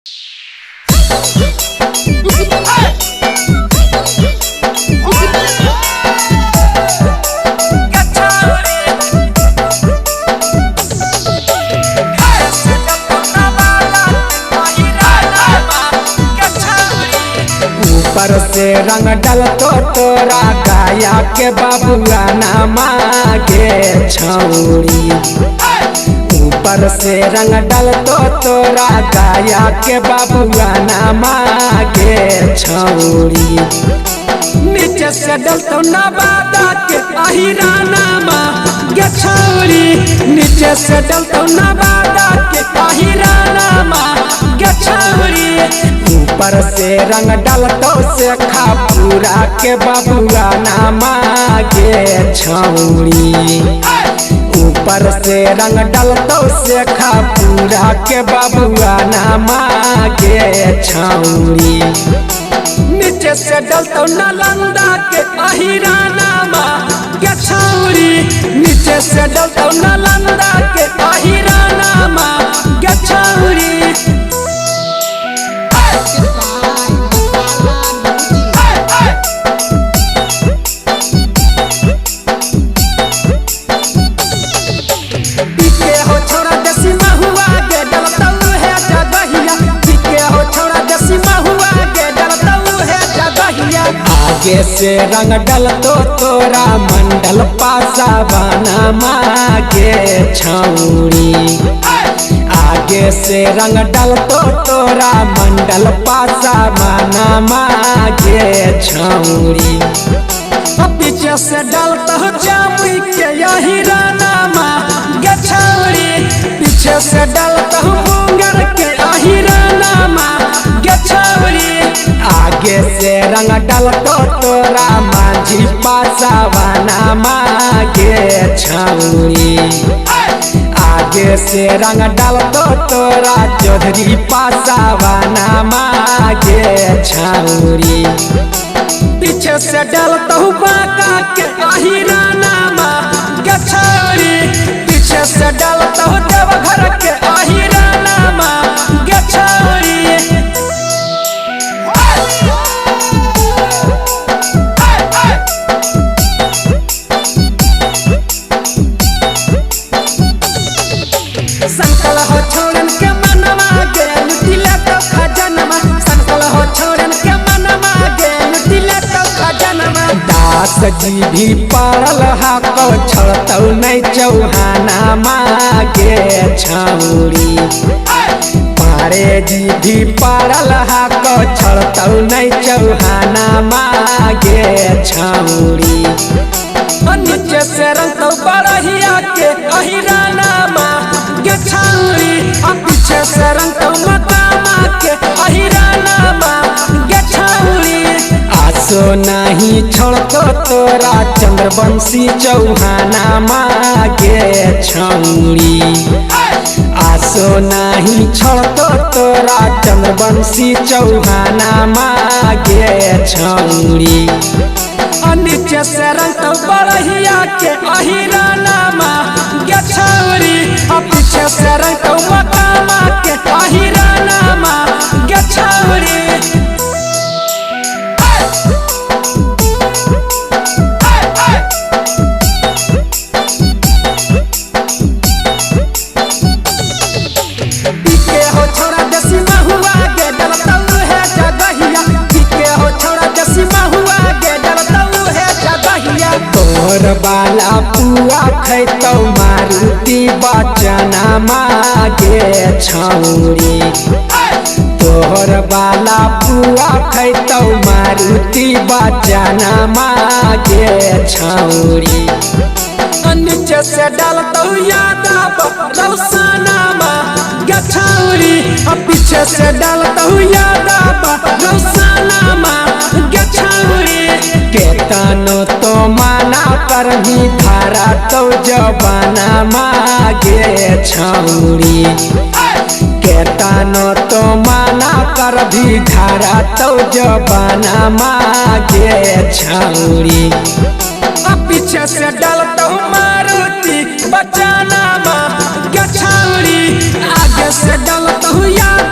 ऊपर से रंग डल तो तोरा गाया के बबुआ ना मांगे छौरी। ऊपर से रंग डल तो तोरा गाया के बबुआ ना मांगे छौरी। नीचे से डल तो नवादा के अहिराना मांगे छौरी। नीचे से डल तो नवादा के अहिराना मांगे छौरी। ऊपर से रंग डल तो से खापूरा के बबुआ ना मांगे छौरी। ऊपर से रंग डल तो से खापूरा के बबुआ ना मांगे छौरी। नीचे से डल तो नालंदा के अहिराना मांगे छौरी। नीचे से डल तो नालंदा के अहिराना मांगे छौरी। आगे से रंग डल तो तोरा मंडल पासा बना मांगे छौरी। आगे से रंग डल तो तोरा मंडल पासा बना मांगे छौरी। पीछे से डल तो जामुई के अहिराना मांगे छौरी। पीछे से डल तो मुंगेर के अहिराना मांगे छौरी। आगे से रंग डल तो तोरा माझी पासा बना मांगे छौरी। आगे से रंग डल तो तोरा चौधरी पासा बना मांगे छौरी। पीछे से डल तो बांका के अहिराना मांगे छौरी। पीछे से डल तो देवघर के अहिराना मांगे छौरी। संकल हो छोड़न के मनवा गेल दिले तो खजनमा। संकल हो छोड़न के मनवा गेल दिले तो खजनमा। दास जी भी पड़ल हाको छड़तौ नहीं चौहाना मांगे छौरी। पारे जी भी पड़ल हाको छड़तौ नहीं चौहाना मांगे छौरी। नीचे से रंग तो बड़हिया के अहिराना मांगे छौरी। पीछे से रंग तो मकामा के अहिराना मांगे छौरी। आसो नहीं छोड़तो तोरा चंद्रवंशी चौहाना मांगे छौरी। आसो नहीं छोड़तो तोरा चंद्रवंशी चौहाना मांगे छौरी। नीचे से रंग तो बड़हिया के अहिराना मांगे छौरी। पीछे से रंग तो मकामा के अहिराना मांगे छौरी। पीके हो छोड़ा देसी महुआ के डलतौ है जगहिया। पीके हो छोड़ा देसी महुआ के डलतौ है जगहिया। तोर बाला पुआ खैतौ मारुति बचना मांगे छौरी। तोहर बाला पुआ खैतौ मारुति बचना मांगे छौरी। नीचे से डलतौ यादव रौसना मांगे छौरी। पीछे से डलतौ यादव रौसना मांगे छौरी। केतनो तो माना कर भी धारा तो जबाना मांगे छौरी। केतनो तो माना कर भी धारा तो जबाना मांगे छौरी। पीछे से डलतौ मारुति बचना मांगे छौरी। आगे से डलतौ यादव